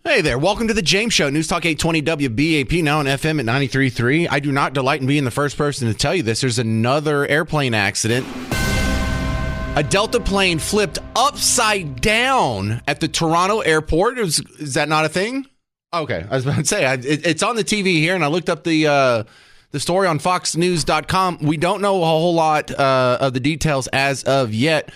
Hey there, welcome to the James Show, News Talk 820 WBAP, now on FM at 93.3. I do not delight in being the first person to tell you this. There's another airplane accident. A Delta plane flipped upside down at the Toronto airport. Is that not a thing? Okay, I was about to say, it's on the TV here, and I looked up the story on foxnews.com. We don't know a whole lot of the details as of yet.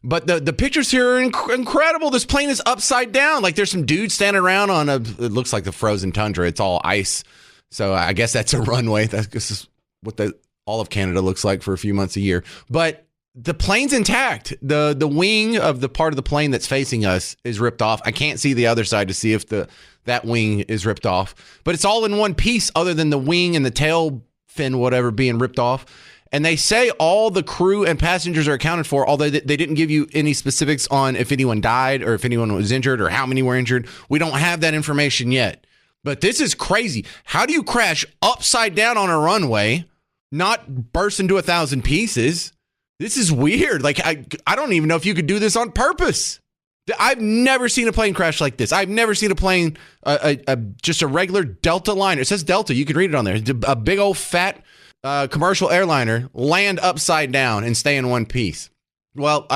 But the pictures here are incredible. This plane is upside down. Like there's some dudes standing around on it looks like the frozen tundra. It's all ice. So I guess that's a runway. That's what all of Canada looks like for a few months a year. But the plane's intact. The wing of the part of the plane that's facing us is ripped off. I can't see the other side to see if that wing is ripped off. But it's all in one piece other than the wing and the tail fin, whatever, being ripped off. And they say all the crew and passengers are accounted for, although they didn't give you any specifics on if anyone died or if anyone was injured or how many were injured. We don't have that information yet. But this is crazy. How do you crash upside down on a runway, not burst into 1,000 pieces? This is weird. Like, I don't even know if you could do this on purpose. I've never seen a plane crash like this. I've never seen a plane, just a regular Delta liner. It says Delta. You can read it on there. A big old fat commercial airliner land upside down and stay in one piece. Well,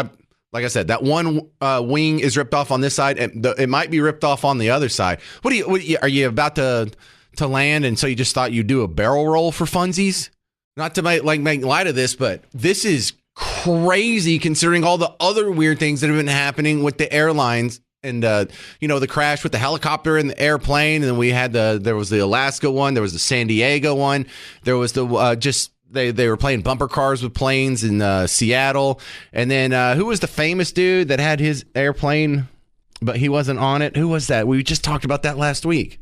like I said, that one wing is ripped off on this side, and it might be ripped off on the other side. What are you about to land, and so you just thought you'd do a barrel roll for funsies? Not to make light of this, but this is crazy considering all the other weird things that have been happening with the airlines. And, the crash with the helicopter and the airplane. And then we had there was the Alaska one. There was the San Diego one. There was they were playing bumper cars with planes in Seattle. And then who was the famous dude that had his airplane, but he wasn't on it? Who was that? We just talked about that last week.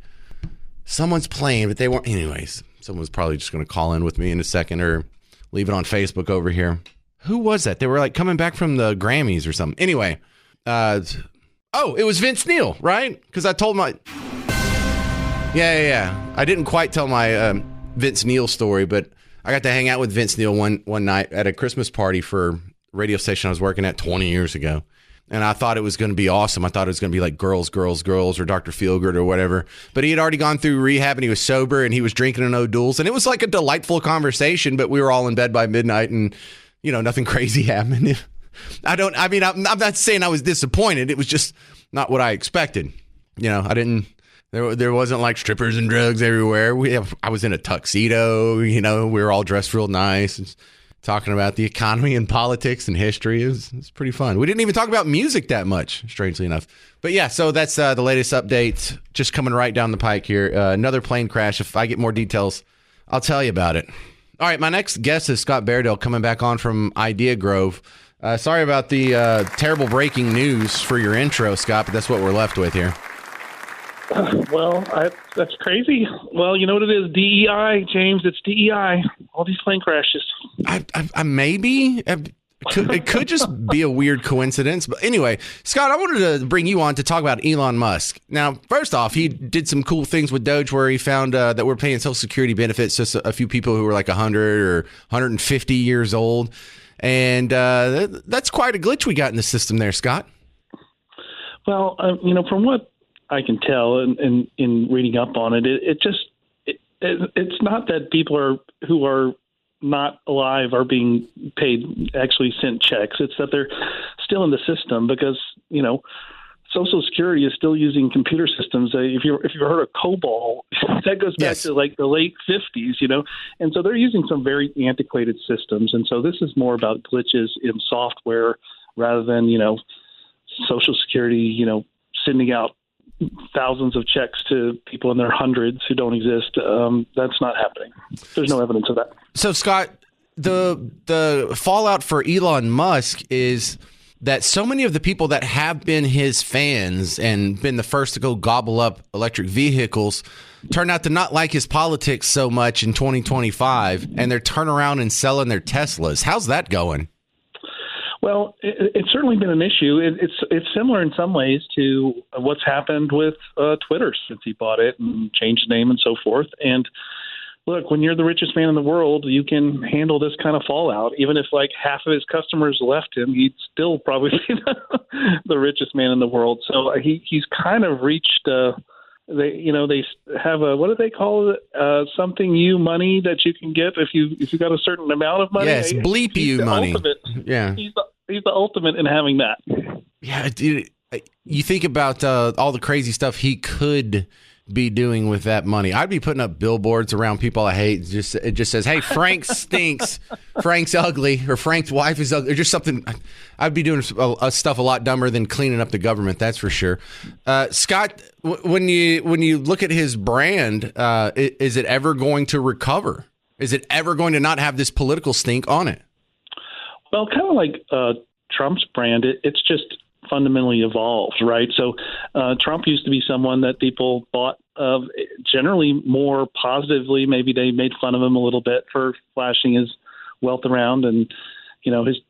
Someone's plane, but they weren't. Anyways, someone's probably just going to call in with me in a second or leave it on Facebook over here. Who was that? They were like coming back from the Grammys or something. Anyway, oh, it was Vince Neil, right? Because I told my... Yeah. I didn't quite tell my Vince Neil story, but I got to hang out with Vince Neil one night at a Christmas party for a radio station I was working at 20 years ago. And I thought it was going to be awesome. I thought it was going to be like Girls, Girls, Girls or Dr. Feelgood or whatever. But he had already gone through rehab and he was sober and he was drinking an O'Doul's. And it was like a delightful conversation, but we were all in bed by midnight and, nothing crazy happened. I'm not saying I was disappointed. It was just not what I expected. There wasn't like strippers and drugs everywhere. I was in a tuxedo, we were all dressed real nice, talking about the economy and politics and history. It was pretty fun. We didn't even talk about music that much, strangely enough. But yeah, so that's the latest update just coming right down the pike here. Another plane crash. If I get more details, I'll tell you about it. All right, my next guest is Scott Bairdale coming back on from Idea Grove. Sorry about the terrible breaking news for your intro, Scott, but that's what we're left with here. Well, that's crazy. Well, you know what it is? DEI, James. It's DEI. All these plane crashes. Maybe. It could just be a weird coincidence. But anyway, Scott, I wanted to bring you on to talk about Elon Musk. Now, first off, he did some cool things with DOGE where he found that we're paying Social Security benefits to a few people who were like 100 or 150 years old. And that's quite a glitch we got in the system there, Scott. Well, from what I can tell in reading up on it, it's not that people who are not alive are being paid, actually sent checks. It's that they're still in the system because, Social Security is still using computer systems. If you heard of COBOL, that goes back to like the late 50s, and so they're using some very antiquated systems. And so this is more about glitches in software rather than, Social Security, sending out thousands of checks to people in their hundreds who don't exist. That's not happening. There's no evidence of that. So, Scott, the fallout for Elon Musk is that so many of the people that have been his fans and been the first to go gobble up electric vehicles turn out to not like his politics so much in 2025, and they're turning around and selling their Teslas. How's that going? Well, it's certainly been an issue. It's similar in some ways to what's happened with Twitter since he bought it and changed the name and so forth. And look, when you're the richest man in the world, you can handle this kind of fallout. Even if like half of his customers left him, he'd still probably be the richest man in the world. So he's kind of reached they have a, what do they call it? Something you money that you can get if you got a certain amount of money. Yes, bleep you money. Ultimate. Yeah, he's the ultimate in having that. Yeah, dude. You think about all the crazy stuff he could be doing with that money. I'd be putting up billboards around people I hate. It just says, "Hey, Frank stinks. Frank's ugly," or "Frank's wife is ugly," or just something. I'd be doing stuff a lot dumber than cleaning up the government. That's for sure. Scott, when you look at his brand, is it ever going to recover? Is it ever going to not have this political stink on it? Well, kind of like Trump's brand, it's just fundamentally evolved, right? So Trump used to be someone that people thought of generally more positively. Maybe they made fun of him a little bit for flashing his wealth around and,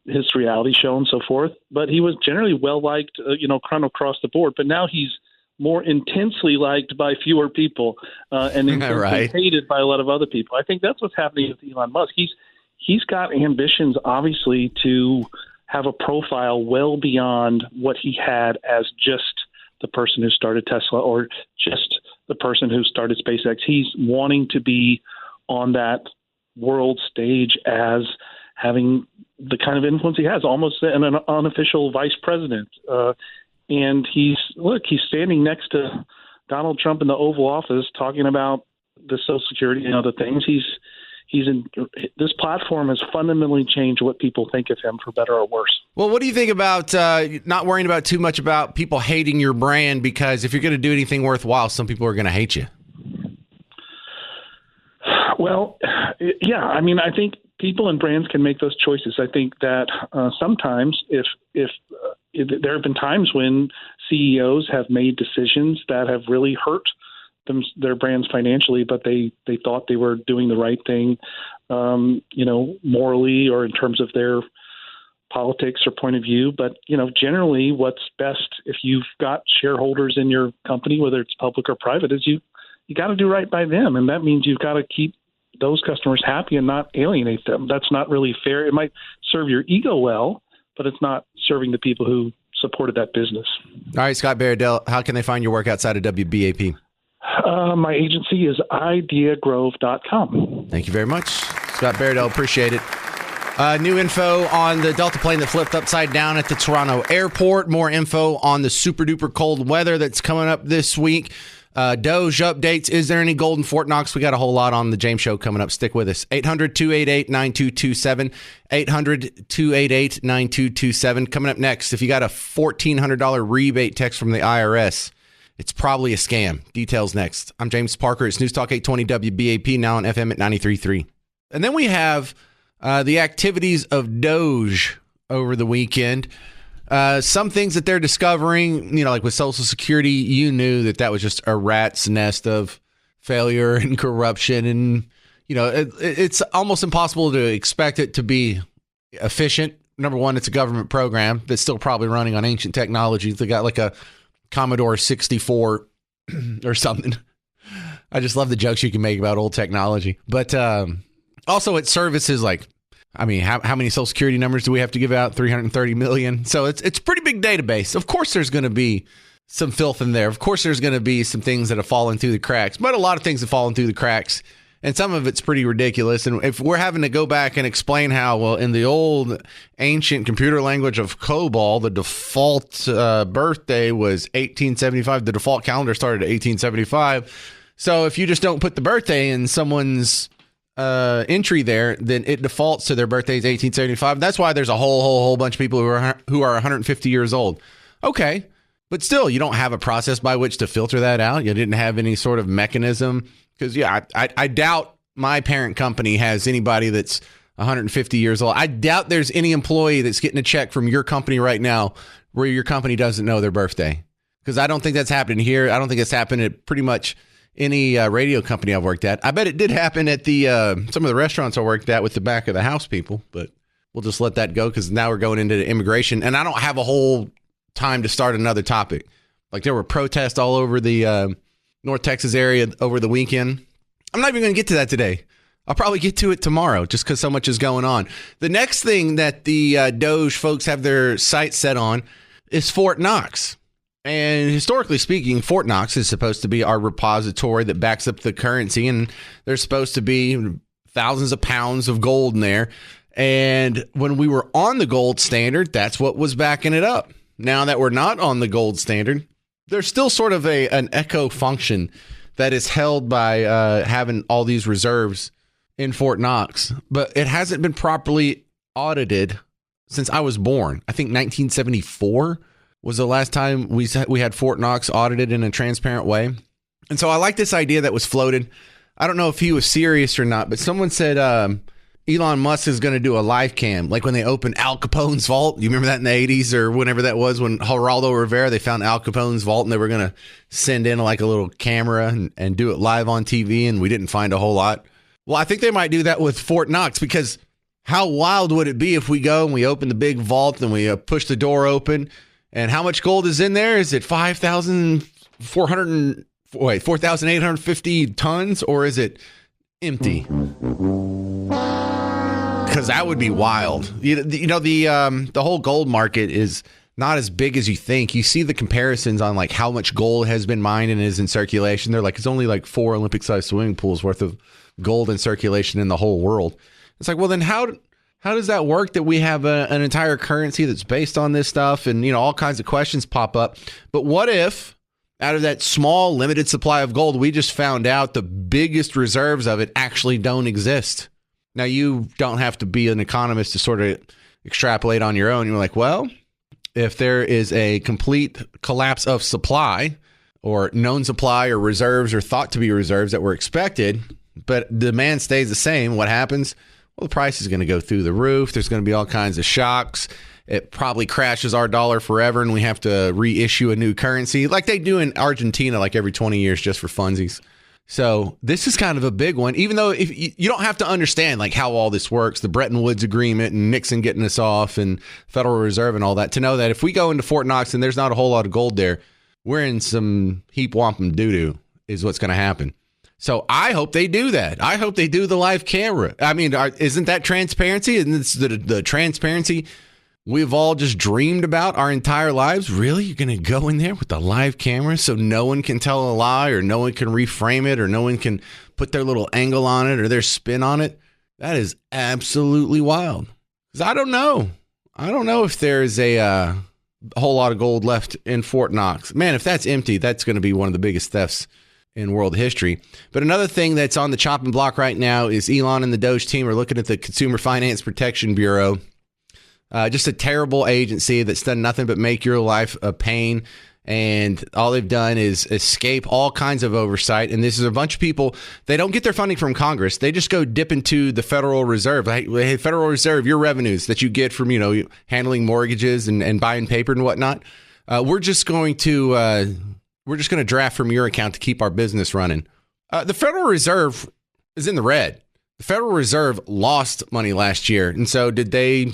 his reality show and so forth. But he was generally well-liked, kind of across the board. But now he's more intensely liked by fewer people and intensely hated by a lot of other people. I think that's what's happening with Elon Musk. He's got ambitions, obviously, to have a profile well beyond what he had as just the person who started Tesla or just the person who started SpaceX. He's wanting to be on that world stage as having the kind of influence he has, almost an unofficial vice president. And he's standing next to Donald Trump in the Oval Office talking about the Social Security and other things. This platform has fundamentally changed what people think of him, for better or worse. Well, what do you think about not worrying about too much about people hating your brand? Because if you're going to do anything worthwhile, some people are going to hate you. Well, yeah. I mean, I think people and brands can make those choices. I think that sometimes if there have been times when CEOs have made decisions that have really hurt their brands financially, but they thought they were doing the right thing, morally or in terms of their politics or point of view. But, generally what's best if you've got shareholders in your company, whether it's public or private, is you got to do right by them. And that means you've got to keep those customers happy and not alienate them. That's not really fair. It might serve your ego well, but it's not serving the people who supported that business. All right, Scott Bairdell, how can they find your work outside of WBAP? My agency is ideagrove.com. Thank you very much, Scott Bairdell. Appreciate it. New info on the Delta plane that flipped upside down at the Toronto airport. More info on the super duper cold weather that's coming up this week. DOGE updates. Is there any gold in Fort Knox? We got a whole lot on the James Show coming up. Stick with us. 800-288-9227. 800-288-9227. Coming up next, if you got a $1,400 rebate text from the IRS, it's probably a scam. Details next. I'm James Parker. It's News Talk 820 WBAP, now on FM at 93.3. And then we have the activities of DOGE over the weekend. Some things that they're discovering, like with Social Security, you knew that was just a rat's nest of failure and corruption. And, it's almost impossible to expect it to be efficient. Number one, it's a government program that's still probably running on ancient technologies. They got like a Commodore 64 or something. I just love the jokes you can make about old technology. But also it services how many Social Security numbers do we have to give out? 330 million. So it's a pretty big database. Of course, there's going to be some filth in there. Of course, there's going to be some things that have fallen through the cracks, but a lot of things have fallen through the cracks. And some of it's pretty ridiculous. And if we're having to go back and explain how, well, in the old ancient computer language of COBOL, the default birthday was 1875. The default calendar started at 1875. So if you just don't put the birthday in someone's entry there, then it defaults to their birthday is 1875. That's why there's a whole bunch of people who are 150 years old. Okay. But still, you don't have a process by which to filter that out. You didn't have any sort of mechanism. Because, I doubt my parent company has anybody that's 150 years old. I doubt there's any employee that's getting a check from your company right now where your company doesn't know their birthday. Because I don't think that's happening here. I don't think it's happened at pretty much any radio company I've worked at. I bet it did happen at the some of the restaurants I worked at with the back of the house people. But we'll just let that go because now we're going into the immigration. And I don't have a whole time to start another topic. Like there were protests all over the North Texas area over the weekend. I'm not even going to get to that today. I'll probably get to it tomorrow just because so much is going on. The next thing that the DOGE folks have their sights set on is Fort Knox. And historically speaking, Fort Knox is supposed to be our repository that backs up the currency, and there's supposed to be thousands of pounds of gold in there. And when we were on the gold standard, that's what was backing it up. Now that we're not on the gold standard, there's still sort of an echo function that is held by having all these reserves in Fort Knox, but it hasn't been properly audited since I was born. I think 1974 was the last time we had Fort Knox audited in a transparent way. And so I like this idea that was floated. I don't know if he was serious or not, but someone said Elon Musk is going to do a live cam, like when they opened Al Capone's vault. You remember that in the 80s or whenever that was, when Geraldo Rivera, they found Al Capone's vault and they were going to send in like a little camera and do it live on TV, and we didn't find a whole lot. Well, I think they might do that with Fort Knox, because how wild would it be if we go and we open the big vault and we push the door open, and how much gold is in there? Is it 4,850 tons, or is it empty? Because that would be wild. You know, the whole gold market is not as big as you think. You see the comparisons on like how much gold has been mined and is in circulation. They're like, it's only like 4 Olympic-sized swimming pools worth of gold in circulation in the whole world. It's like, well, then how does that work that we have an entire currency that's based on this stuff? And, you know, all kinds of questions pop up. But what if out of that small, limited supply of gold, we just found out the biggest reserves of it actually don't exist? Now, you don't have to be an economist to sort of extrapolate on your own. You're like, well, if there is a complete collapse of supply or known supply or reserves or thought to be reserves that were expected, but demand stays the same, what happens? Well, the price is going to go through the roof. There's going to be all kinds of shocks. It probably crashes our dollar forever, and we have to reissue a new currency like they do in Argentina, like every 20 years just for funsies. So this is kind of a big one, even though if you don't have to understand like how all this works, the Bretton Woods Agreement and Nixon getting us off and Federal Reserve and all that, to know that if we go into Fort Knox and there's not a whole lot of gold there, we're in some heap wampum doo-doo is what's going to happen. So I hope they do that. I hope they do the live camera. I mean, isn't that transparency? Isn't this the transparency we've all just dreamed about our entire lives? Really? You're going to go in there with the live camera so no one can tell a lie, or no one can reframe it, or no one can put their little angle on it or their spin on it? That is absolutely wild. Because I don't know. I don't know if there's a whole lot of gold left in Fort Knox. Man, if that's empty, that's going to be one of the biggest thefts in world history. But another thing that's on the chopping block right now is Elon and the DOGE team are looking at the Consumer Finance Protection Bureau. Just a terrible agency that's done nothing but make your life a pain. And all they've done is escape all kinds of oversight. And this is a bunch of people, they don't get their funding from Congress. They just go dip into the Federal Reserve. Hey, Federal Reserve, your revenues that you get from, you know, handling mortgages and buying paper and whatnot. We're just going to draft from your account to keep our business running. The Federal Reserve is in the red. The Federal Reserve lost money last year. And so did they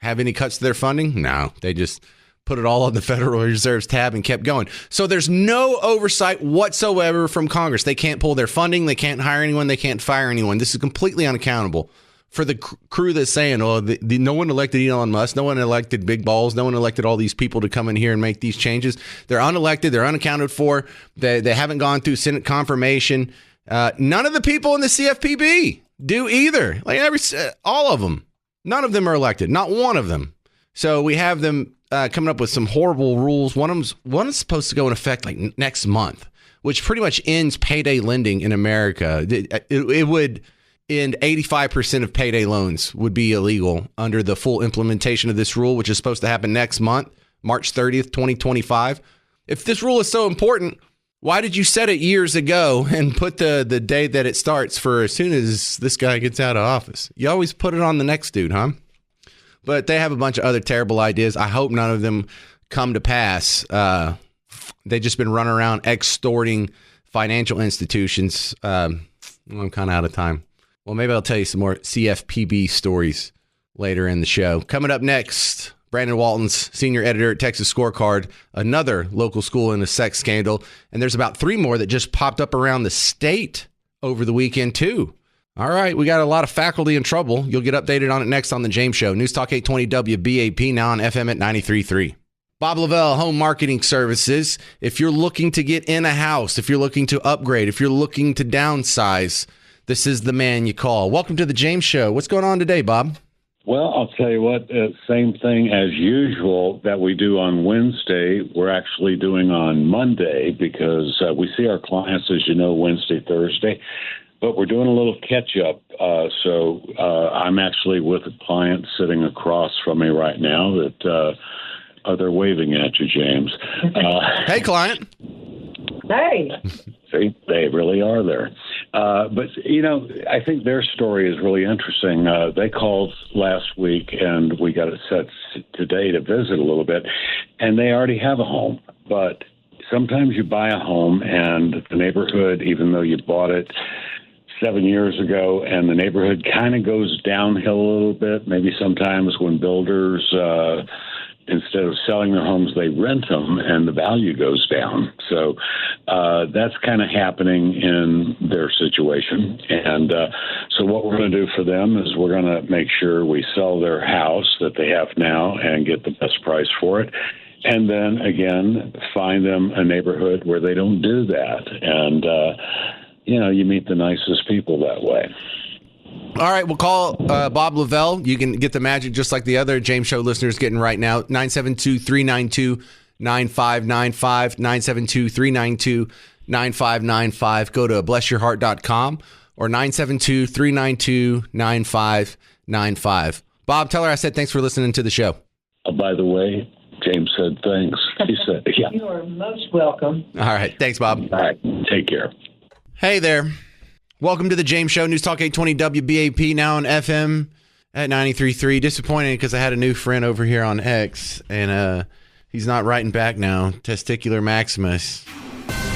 have any cuts to their funding? No, they just put it all on the Federal Reserve's tab and kept going. So there's no oversight whatsoever from Congress. They can't pull their funding. They can't hire anyone. They can't fire anyone. This is completely unaccountable for the crew that's saying, oh, no one elected Elon Musk. No one elected Big Balls. No one elected all these people to come in here and make these changes. They're unelected. They're unaccounted for. They haven't gone through Senate confirmation. None of the people in the CFPB do either. Like all of them. None of them are elected. Not one of them. So we have them coming up with some horrible rules. One is supposed to go in effect like next month, which pretty much ends payday lending in America. It would end 85% of payday loans would be illegal under the full implementation of this rule, which is supposed to happen next month, March 30th, 2025. If this rule is so important, why did you set it years ago and put the day that it starts for as soon as this guy gets out of office? You always put it on the next dude, huh? But they have a bunch of other terrible ideas. I hope none of them come to pass. They've just been running around extorting financial institutions. I'm kind of out of time. Well, maybe I'll tell you some more CFPB stories later in the show. Coming up next, Brandon Walton's senior editor at Texas Scorecard, another local school in a sex scandal. And there's about 3 more that just popped up around the state over the weekend, too. All right, we got a lot of faculty in trouble. You'll get updated on it next on The James Show. News Talk 820 WBAP, now on FM at 93.3. Bob Lavelle, Home Marketing Services. If you're looking to get in a house, if you're looking to upgrade, if you're looking to downsize, this is the man you call. Welcome to the James Show. What's going on today, Bob? Well, I'll tell you what, same thing as usual that we do on Wednesday, we're actually doing on Monday because we see our clients, as you know, Wednesday, Thursday, but we're doing a little catch up. So I'm actually with a client sitting across from me right now that they're waving at you, James. Hey, client. Hey. See, they really are there. But, I think their story is really interesting. They called last week, and we got it set today to visit a little bit, and they already have a home. But sometimes you buy a home, and the neighborhood, even though you bought it 7 years ago, and the neighborhood kind of goes downhill a little bit, maybe sometimes when builders instead of selling their homes, they rent them and the value goes down. So that's kind of happening in their situation. And so what we're going to do for them is we're going to make sure we sell their house that they have now and get the best price for it. And then, again, find them a neighborhood where they don't do that. And, you meet the nicest people that way. All right, we'll call Bob Lavelle. You can get the magic just like the other James Show listeners getting right now. 972-392-9595, 972-392-9595. Go to blessyourheart.com or 972-392-9595. Bob, tell her I said thanks for listening to the show. By the way, James said thanks. He said, yeah. You are most welcome. All right, thanks, Bob. All right, take care. Hey there. Welcome to the James Show, News Talk 820 WBAP, now on FM at 93.3. Disappointed because I had a new friend over here on X, and he's not writing back now. Testicular Maximus.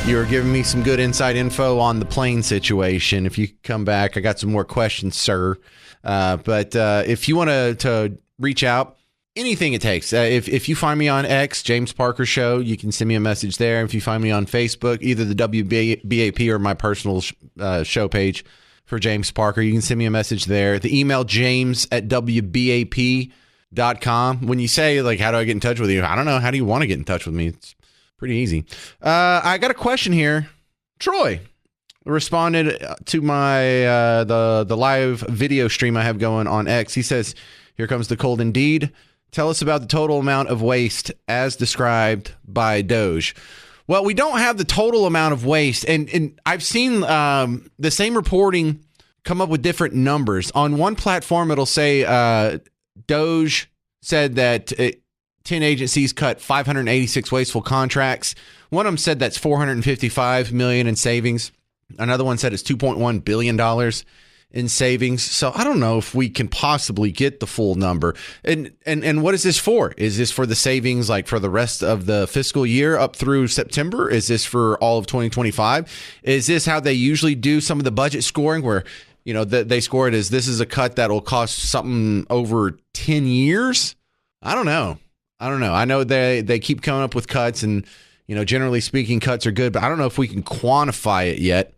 You were giving me some good inside info on the plane situation. If you come back, I got some more questions, sir. But if you want to reach out, anything it takes. If you find me on X, James Parker Show, you can send me a message there. If you find me on Facebook, either the WBAP or my personal show page for James Parker, you can send me a message there. The email, james@wbap.com. When you say, like, how do I get in touch with you? I don't know. How do you want to get in touch with me? It's pretty easy. I got a question here. Troy responded to my the live video stream I have going on X. He says, here comes the cold indeed. Tell us about the total amount of waste as described by DOGE. Well, we don't have the total amount of waste, and I've seen the same reporting come up with different numbers. On one platform, it'll say DOGE said that 10 agencies cut 586 wasteful contracts. One of them said that's $455 million in savings. Another one said it's $2.1 billion in savings. So I don't know if we can possibly get the full number. And what is this for? Is this for the savings like for the rest of the fiscal year up through September? Is this for all of 2025? Is this how they usually do some of the budget scoring where, they score it as this is a cut that will cost something over 10 years? I don't know. I know they keep coming up with cuts and, generally speaking, cuts are good, but I don't know if we can quantify it yet.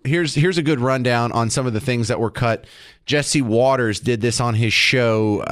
Here's a good rundown on some of the things that were cut. Jesse Waters did this on his show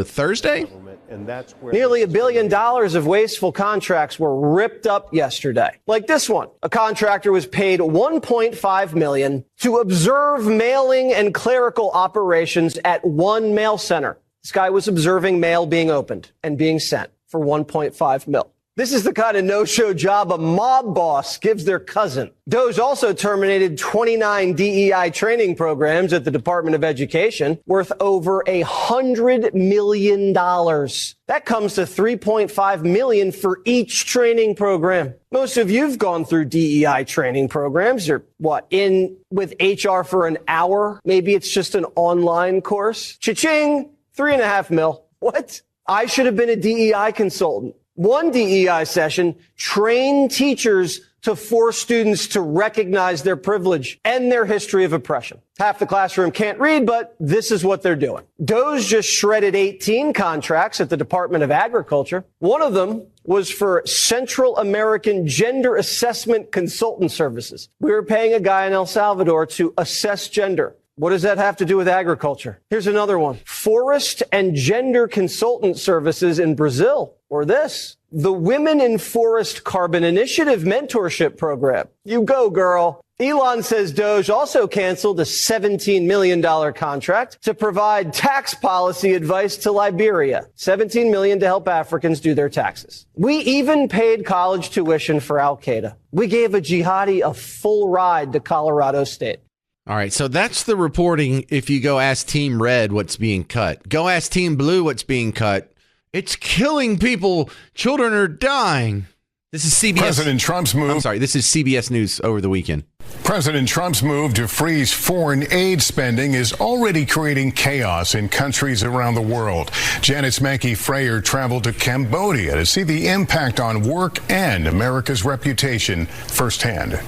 Thursday. And that's where nearly $1 billion of wasteful contracts were ripped up yesterday. Like this one. A contractor was paid $1.5 million to observe mailing and clerical operations at one mail center. This guy was observing mail being opened and being sent for $1.5 million. This is the kind of no-show job a mob boss gives their cousin. DOGE also terminated 29 DEI training programs at the Department of Education worth over $100 million. That comes to $3.5 million for each training program. Most of you've gone through DEI training programs. You're in with HR for an hour? Maybe it's just an online course. Cha-ching, $3.5 million. What? I should have been a DEI consultant. One DEI session trained teachers to force students to recognize their privilege and their history of oppression. Half the classroom can't read, but this is what they're doing. DOGE just shredded 18 contracts at the Department of Agriculture. One of them was for Central American Gender Assessment Consultant Services. We were paying a guy in El Salvador to assess gender. What does that have to do with agriculture? Here's another one. Forest and gender consultant services in Brazil. Or this. The Women in Forest Carbon Initiative Mentorship Program. You go, girl. Elon says DOGE also canceled a $17 million contract to provide tax policy advice to Liberia. $17 million to help Africans do their taxes. We even paid college tuition for Al-Qaeda. We gave a jihadi a full ride to Colorado State. All right, so that's the reporting. If you go ask Team Red what's being cut, go ask Team Blue what's being cut. It's killing people. Children are dying. This is CBS. President Trump's move. I'm sorry, this is CBS News over the weekend. President Trump's move to freeze foreign aid spending is already creating chaos in countries around the world. Janice Mankey-Freyer traveled to Cambodia to see the impact on work and America's reputation firsthand.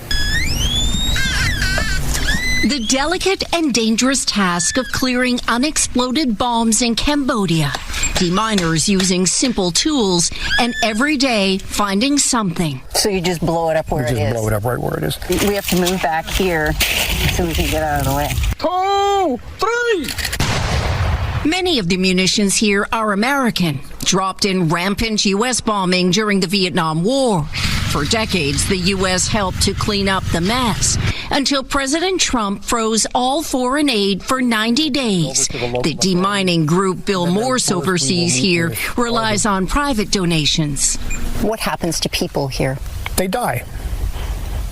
The delicate and dangerous task of clearing unexploded bombs in Cambodia. Deminers using simple tools and every day finding something. So you just blow it up where it is? Just blow it up right where it is. We have to move back here so we can get out of the way. 2, 3. Many of the munitions here are American, dropped in rampant U.S. bombing during the Vietnam War. For decades, the U.S. helped to clean up the mess until President Trump froze all foreign aid for 90 days. The demining group Bill Morse oversees here relies on private donations. What happens to people here? They die.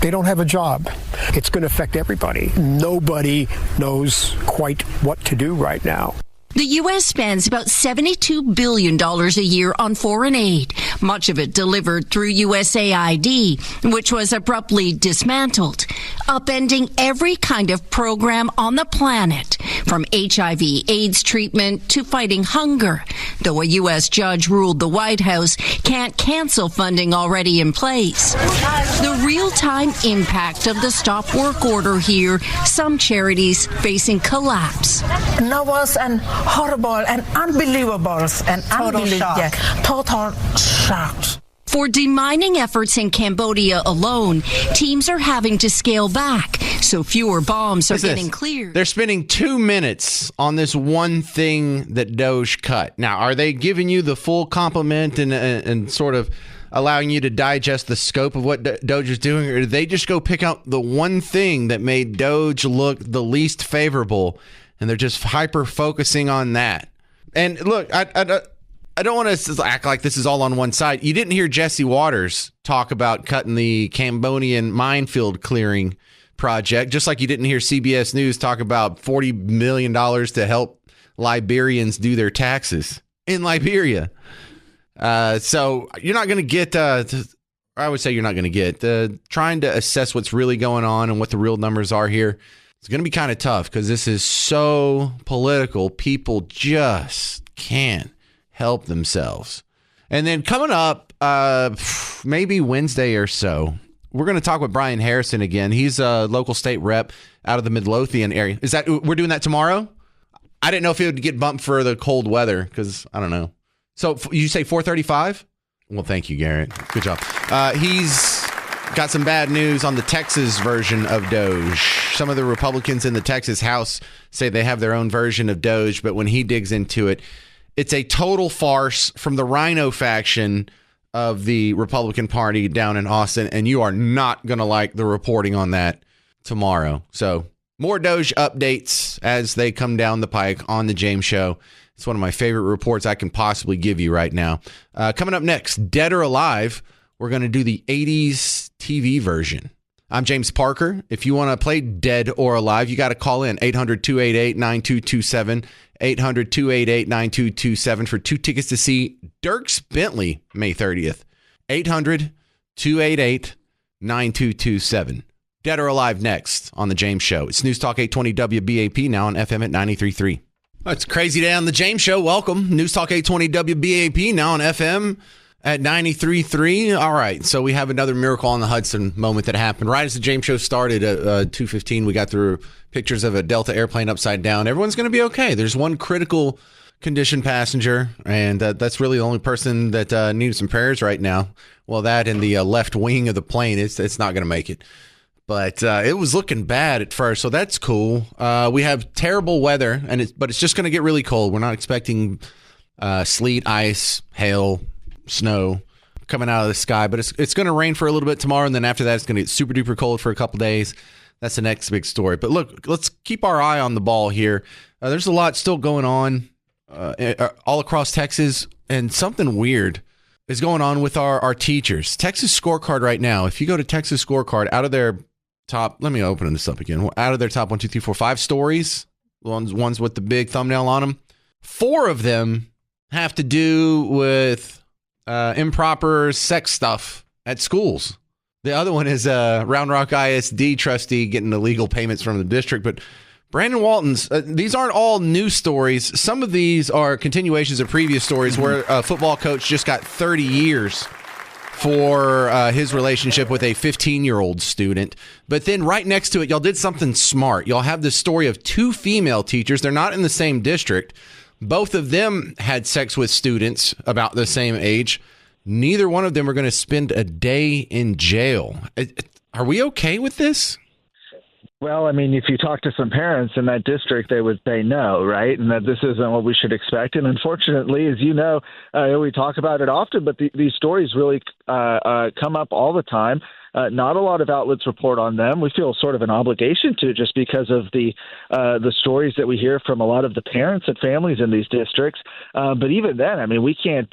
They don't have a job. It's going to affect everybody. Nobody knows quite what to do right now. The U.S. spends about $72 billion a year on foreign aid, much of it delivered through USAID, which was abruptly dismantled, upending every kind of program on the planet, from HIV/AIDS treatment to fighting hunger, though a U.S. judge ruled the White House can't cancel funding already in place. The real-time impact of the stop work order here, some charities facing collapse. Nervous and horrible and unbelievable and Total shock. Yeah, total shock. For demining efforts in Cambodia alone, teams are having to scale back, so fewer bombs are getting cleared. They're spending 2 minutes on this one thing that DOGE cut. Now, are they giving you the full complement and sort of allowing you to digest the scope of what DOGE is doing, or did they just go pick out the one thing that made DOGE look the least favorable, and they're just hyper-focusing on that? And look, I don't want to act like this is all on one side. You didn't hear Jesse Waters talk about cutting the Cambodian minefield clearing project, just like you didn't hear CBS News talk about $40 million to help Liberians do their taxes in Liberia. So you're not going to get, I would say you're not going to get, trying to assess what's really going on and what the real numbers are here. It's going to be kind of tough because this is so political. People just can't help themselves. And then coming up, maybe Wednesday or so, we're going to talk with Brian Harrison again. He's a local state rep out of the Midlothian area. Is that, we're doing that tomorrow? I didn't know if it would get bumped for the cold weather because I don't know. So you say 4:35? Well, thank you, Garrett. Good job. He's got some bad news on the Texas version of DOGE. Some of the Republicans in the Texas House say they have their own version of DOGE, but when he digs into it, it's a total farce from the Rhino faction of the Republican Party down in Austin, and you are not going to like the reporting on that tomorrow. So more DOGE updates as they come down the pike on the James Show. It's one of my favorite reports I can possibly give you right now. Coming up next, Dead or Alive, we're going to do the 80s TV version. I'm James Parker. If you want to play Dead or Alive, you got to call in 800-288-9227, 800-288-9227 for 2 tickets to see Dierks Bentley May 30th. 800-288-9227. Dead or Alive next on The James Show. It's News Talk 820 WBAP, now on FM at 93.3. It's a crazy day on The James Show. Welcome. News Talk 820 WBAP, now on FM at 93.3. All right, so we have another Miracle on the Hudson moment that happened right as the James Show started at 2:15. We got through pictures of a Delta airplane upside down. Everyone's going to be okay. There's one critical condition passenger, and that's really the only person that needs some prayers right now. Well, that and the left wing of the plane, it's not going to make it. But it was looking bad at first, so that's cool. We have terrible weather, but it's just going to get really cold. We're not expecting sleet, ice, hail, snow coming out of the sky, but it's going to rain for a little bit tomorrow, and then after that, it's going to get super duper cold for a couple days. That's the next big story. But look, let's keep our eye on the ball here. There's a lot still going on all across Texas, and something weird is going on with our teachers. Texas Scorecard right now, if you go to Texas Scorecard, out of their top, let me open this up again. Out of their top 1, 2, 3, 4, 5 stories, ones with the big thumbnail on them, 4 of them have to do with improper sex stuff at schools. The other one is Round Rock ISD trustee getting illegal payments from the district. But Brandon Walton's, these aren't all new stories. Some of these are continuations of previous stories where a football coach just got 30 years for his relationship with a 15-year-old student. But then right next to it, y'all did something smart. Y'all have this story of 2 female teachers. They're not in the same district. Both of them had sex with students about the same age. Neither one of them are going to spend a day in jail. Are we okay with this? Well, I mean, if you talk to some parents in that district, they would say no, right? And that this isn't what we should expect. And unfortunately, as you know, we talk about it often, but these stories really come up all the time. Not a lot of outlets report on them. We feel sort of an obligation to, just because of the stories that we hear from a lot of the parents and families in these districts. But even then, I mean, we can't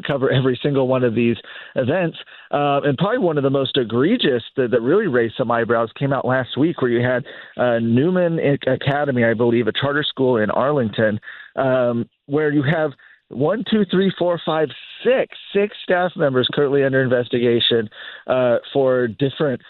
cover every single one of these events. And probably one of the most egregious that really raised some eyebrows came out last week, where you had Newman Academy, I believe, a charter school in Arlington, where you have 6 staff members currently under investigation for different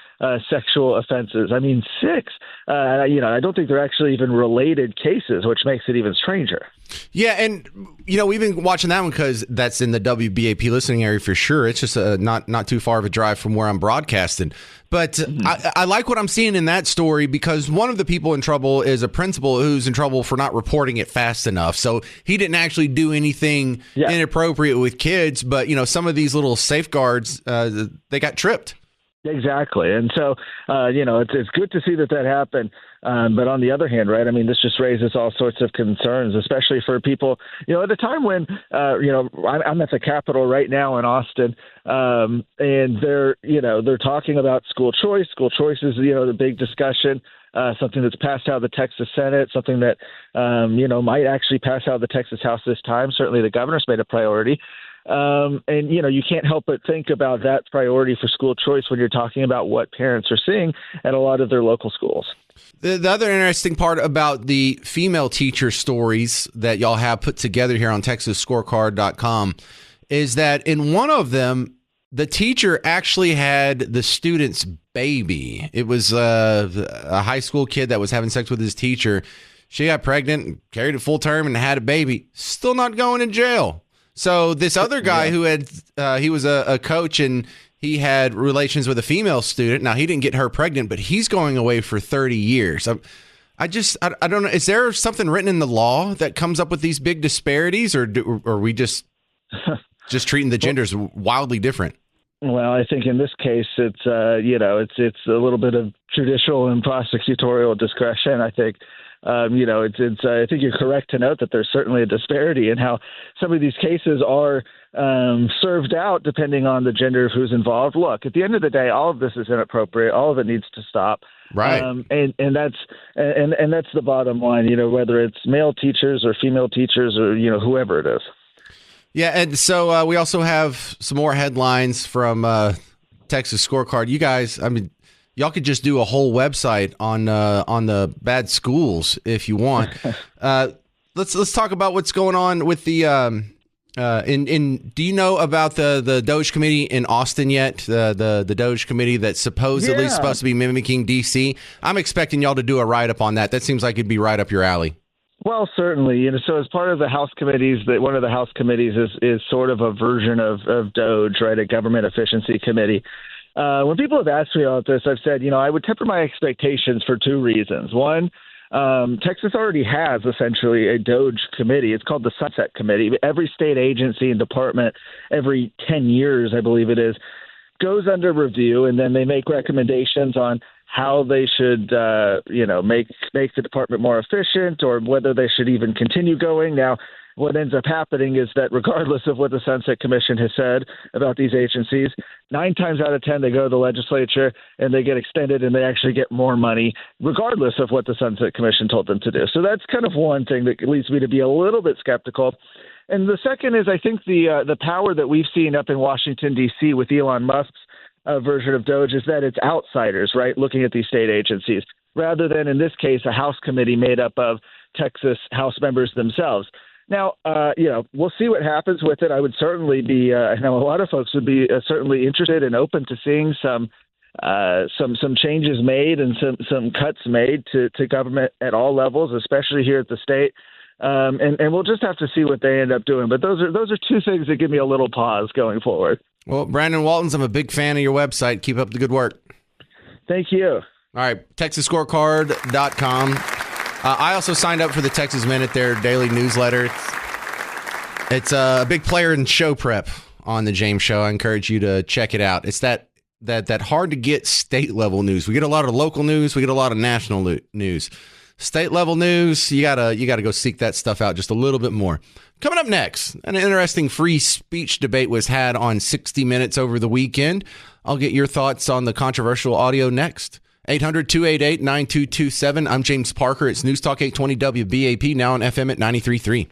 sexual offenses. I mean, 6. I don't think they're actually even related cases, which makes it even stranger. Yeah, and we've been watching that one because that's in the WBAP listening area for sure. It's just not too far of a drive from where I'm broadcasting. But I like what I'm seeing in that story, because one of the people in trouble is a principal who's in trouble for not reporting it fast enough. So he didn't actually do anything inappropriate with kids, but some of these little safeguards, they got tripped. Exactly. And so, it's good to see that happened. But on the other hand, right, I mean, this just raises all sorts of concerns, especially for people, at a time when, I'm at the Capitol right now in Austin, and they're talking about school choice. School choice is, the big discussion, something that's passed out of the Texas Senate, something that, might actually pass out of the Texas House this time. Certainly the governor's made a priority. And you can't help but think about that priority for school choice when you're talking about what parents are seeing at a lot of their local schools. The other interesting part about the female teacher stories that y'all have put together here on TexasScorecard.com is that in one of them, the teacher actually had the student's baby. It was a high school kid that was having sex with his teacher. She got pregnant, carried it full term, and had a baby. Still not going to jail. So this other guy who had, he was a coach, and he had relations with a female student. Now, he didn't get her pregnant, but he's going away for 30 years. I don't know. Is there something written in the law that comes up with these big disparities, or are we just treating the genders wildly different? Well, I think in this case, it's it's a little bit of judicial and prosecutorial discretion. I think. I think you're correct to note that there's certainly a disparity in how some of these cases are served out depending on the gender of who's involved. Look, at the end of the day, all of this is inappropriate. All of it needs to stop. Right. And that's the bottom line, whether it's male teachers or female teachers or, whoever it is. Yeah. And so we also have some more headlines from Texas Scorecard. You guys, I mean, y'all could just do a whole website on the bad schools if you want. Let's talk about what's going on with the do you know about the DOGE committee in Austin yet? The DOGE committee that's supposedly supposed to be mimicking DC. I'm expecting y'all to do a write-up on that. That seems like it'd be right up your alley. Well, certainly. So as part of the House committees, one of the House committees is sort of a version of DOGE, right? A government efficiency committee. When people have asked me about this, I've said, I would temper my expectations for 2 reasons. One, Texas already has essentially a DOGE committee. It's called the Sunset Committee. Every state agency and department every 10 years, I believe it is, goes under review, and then they make recommendations on how they should, make the department more efficient, or whether they should even continue going. Now, what ends up happening is that regardless of what the Sunset Commission has said about these agencies, 9 times out of 10, they go to the legislature and they get extended and they actually get more money, regardless of what the Sunset Commission told them to do. So that's kind of one thing that leads me to be a little bit skeptical. And the second is, I think the power that we've seen up in Washington, D.C. with Elon Musk's version of DOGE is that it's outsiders, right, looking at these state agencies, rather than, in this case, a House committee made up of Texas House members themselves. Now, we'll see what happens with it. I would certainly be, I know a lot of folks would be certainly interested and open to seeing some changes made and some cuts made to government at all levels, especially here at the state. And we'll just have to see what they end up doing. But those are two things that give me a little pause going forward. Well, Brandon Waltons, I'm a big fan of your website. Keep up the good work. Thank you. All right, TexasScorecard.com. I also signed up for the Texas Minute, their daily newsletter. It's a big player in show prep on the James Show. I encourage you to check it out. It's that hard to get state level news. We get a lot of local news. We get a lot of national news. State level news, you gotta go seek that stuff out just a little bit more. Coming up next, an interesting free speech debate was had on 60 Minutes over the weekend. I'll get your thoughts on the controversial audio next. 800-288-9227. I'm James Parker. It's News Talk 820 WBAP, now on FM at 93.3.